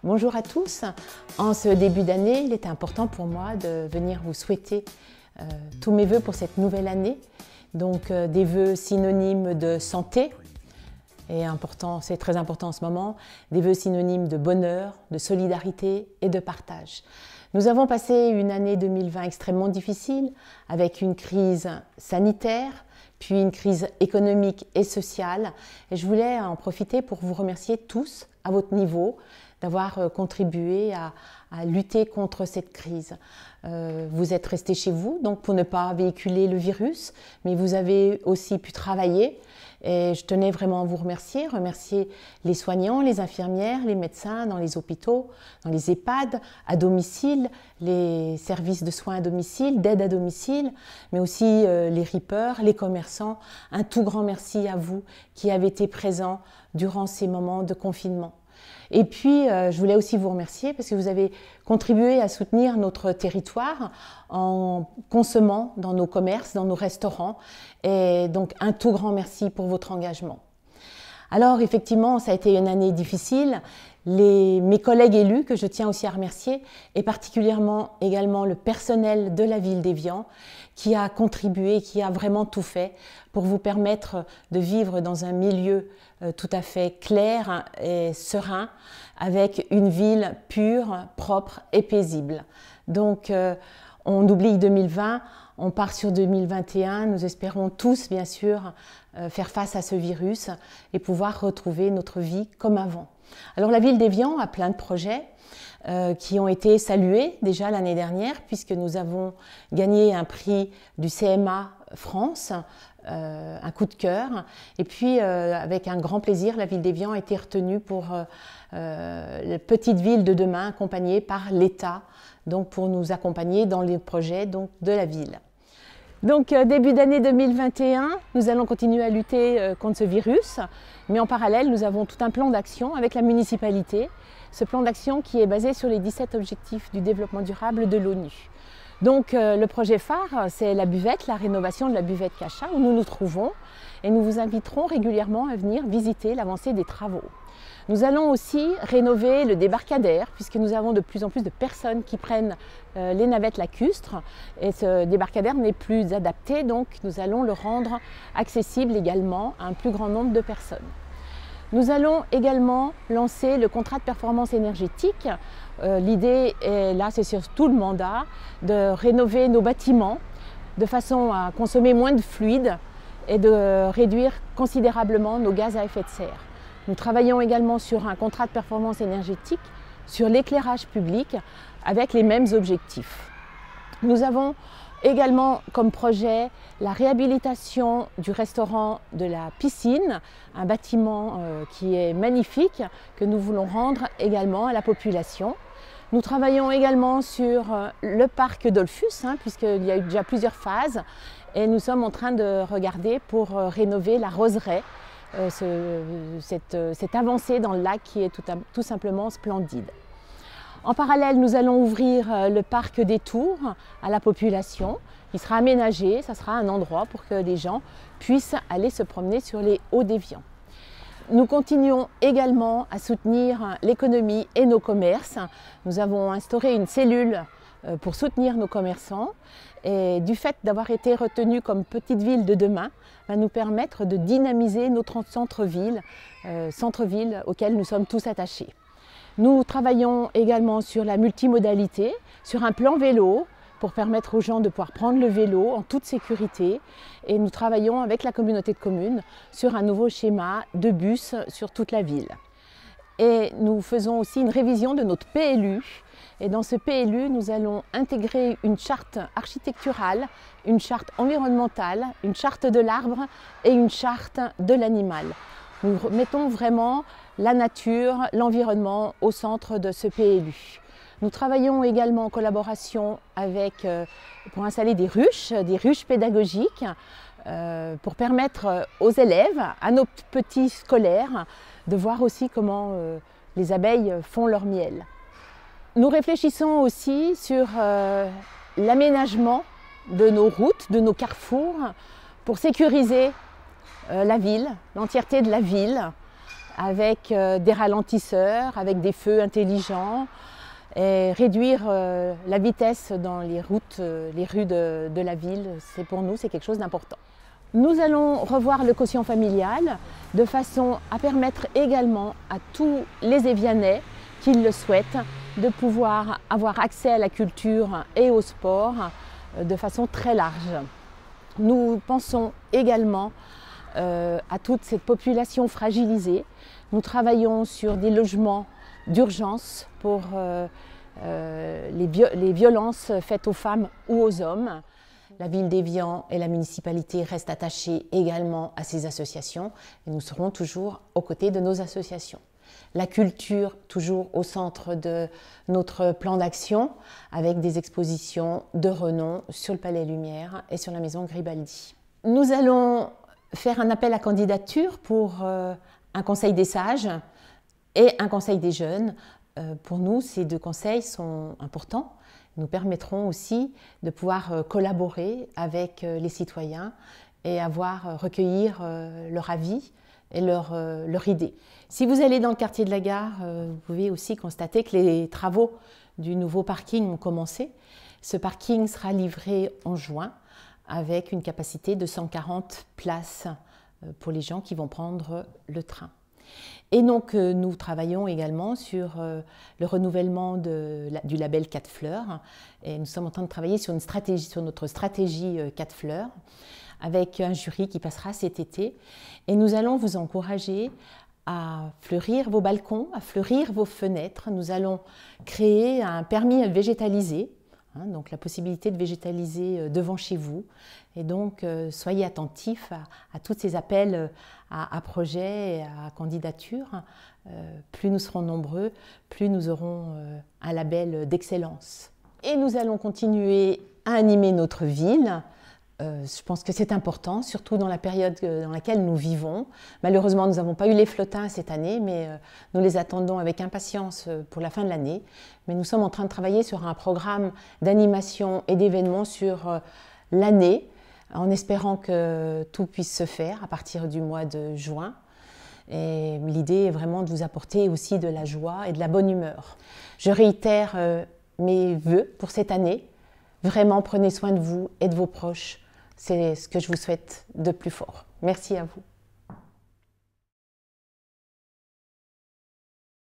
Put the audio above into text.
Bonjour à tous. En ce début d'année, il était important pour moi de venir vous souhaiter tous mes vœux pour cette nouvelle année. Donc des vœux synonymes de santé, et c'est très important en ce moment, des vœux synonymes de bonheur, de solidarité et de partage. Nous avons passé une année 2020 extrêmement difficile, avec une crise sanitaire, puis une crise économique et sociale. Et je voulais en profiter pour vous remercier tous, à votre niveau, d'avoir contribué à lutter contre cette crise. Vous êtes restés chez vous, donc pour ne pas véhiculer le virus, mais vous avez aussi pu travailler. Et je tenais vraiment à vous remercier les soignants, les infirmières, les médecins dans les hôpitaux, dans les EHPAD, à domicile, les services de soins à domicile, d'aide à domicile, mais aussi les rippers, les commerçants. Un tout grand merci à vous qui avez été présents durant ces moments de confinement. Et puis, je voulais aussi vous remercier parce que vous avez contribué à soutenir notre territoire en consommant dans nos commerces, dans nos restaurants. Et donc, un tout grand merci pour votre engagement. Alors, effectivement, ça a été une année difficile. Mes collègues élus, que je tiens aussi à remercier, et particulièrement également le personnel de la ville d'Évian, qui a contribué, qui a vraiment tout fait pour vous permettre de vivre dans un milieu tout à fait clair et serein, avec une ville pure, propre et paisible. Donc, on oublie 2020, on part sur 2021. Nous espérons tous, bien sûr, faire face à ce virus et pouvoir retrouver notre vie comme avant. Alors, la ville d'Évian a plein de projets qui ont été salués déjà l'année dernière, puisque nous avons gagné un prix du CMA France, un coup de cœur. Et puis, avec un grand plaisir, la ville d'Évian a été retenue pour la petite ville de demain, accompagnée par l'État, donc pour nous accompagner dans les projets de la ville. Donc, début d'année 2021, nous allons continuer à lutter contre ce virus, mais en parallèle, nous avons tout un plan d'action avec la municipalité. Ce plan d'action qui est basé sur les 17 objectifs du développement durable de l'ONU. Donc le projet phare, c'est la buvette, la rénovation de la buvette Cachat où nous nous trouvons, et nous vous inviterons régulièrement à venir visiter l'avancée des travaux. Nous allons aussi rénover le débarcadère, puisque nous avons de plus en plus de personnes qui prennent les navettes lacustres, et ce débarcadère n'est plus adapté, donc nous allons le rendre accessible également à un plus grand nombre de personnes. Nous allons également lancer le contrat de performance énergétique. L'idée est là, c'est sur tout le mandat, de rénover nos bâtiments de façon à consommer moins de fluides et de réduire considérablement nos gaz à effet de serre. Nous travaillons également sur un contrat de performance énergétique sur l'éclairage public avec les mêmes objectifs. Nous avons également comme projet la réhabilitation du restaurant de la piscine, un bâtiment qui est magnifique, que nous voulons rendre également à la population. Nous travaillons également sur le parc Dollfus, puisqu'il y a eu déjà plusieurs phases, et nous sommes en train de regarder pour rénover la roseraie, cette avancée dans le lac qui est tout simplement splendide. En parallèle, nous allons ouvrir le parc des Tours à la population. Il sera aménagé, ça sera un endroit pour que les gens puissent aller se promener sur les hauts d'Évian. Nous continuons également à soutenir l'économie et nos commerces. Nous avons instauré une cellule pour soutenir nos commerçants, et du fait d'avoir été retenus comme petite ville de demain, va nous permettre de dynamiser notre centre-ville auquel nous sommes tous attachés. Nous travaillons également sur la multimodalité, sur un plan vélo pour permettre aux gens de pouvoir prendre le vélo en toute sécurité, et nous travaillons avec la communauté de communes sur un nouveau schéma de bus sur toute la ville. Et nous faisons aussi une révision de notre PLU, et dans ce PLU, nous allons intégrer une charte architecturale, une charte environnementale, une charte de l'arbre et une charte de l'animal. Nous mettons vraiment la nature, l'environnement au centre de ce PLU. Nous travaillons également en collaboration pour installer des ruches pédagogiques, pour permettre aux élèves, à nos petits scolaires, de voir aussi comment les abeilles font leur miel. Nous réfléchissons aussi sur l'aménagement de nos routes, de nos carrefours, pour sécuriser la ville, l'entièreté de la ville, avec des ralentisseurs, avec des feux intelligents et réduire la vitesse dans les routes, les rues de la ville. Pour nous, c'est quelque chose d'important. Nous allons revoir le quotient familial de façon à permettre également à tous les Évianais qui le souhaitent de pouvoir avoir accès à la culture et au sport de façon très large. Nous pensons également à toute cette population fragilisée. Nous travaillons sur des logements d'urgence pour les violences faites aux femmes ou aux hommes. La ville d'Évian et la municipalité restent attachées également à ces associations et nous serons toujours aux côtés de nos associations. La culture, toujours au centre de notre plan d'action, avec des expositions de renom sur le Palais Lumière et sur la maison Gribaldi. Nous allons faire un appel à candidature pour un conseil des sages et un conseil des jeunes. Pour nous, ces deux conseils sont importants. Ils nous permettront aussi de pouvoir collaborer avec les citoyens et recueillir leur avis et leur idée. Si vous allez dans le quartier de la Gare, vous pouvez aussi constater que les travaux du nouveau parking ont commencé. Ce parking sera livré en juin avec une capacité de 140 places pour les gens qui vont prendre le train. Et donc nous travaillons également sur le renouvellement du label 4 fleurs et nous sommes en train de travailler sur notre stratégie 4 fleurs avec un jury qui passera cet été et nous allons vous encourager à fleurir vos balcons, à fleurir vos fenêtres. Nous allons créer un permis végétalisé, donc la possibilité de végétaliser devant chez vous. Et donc, soyez attentifs à tous ces appels à projets et à candidatures. Plus nous serons nombreux, plus nous aurons un label d'excellence. Et nous allons continuer à animer notre ville. Je pense que c'est important, surtout dans la période dans laquelle nous vivons. Malheureusement, nous n'avons pas eu les flottins cette année, mais nous les attendons avec impatience pour la fin de l'année. Mais nous sommes en train de travailler sur un programme d'animation et d'événements sur l'année, en espérant que tout puisse se faire à partir du mois de juin. Et l'idée est vraiment de vous apporter aussi de la joie et de la bonne humeur. Je réitère mes vœux pour cette année. Vraiment, prenez soin de vous et de vos proches. C'est ce que je vous souhaite de plus fort. Merci à vous.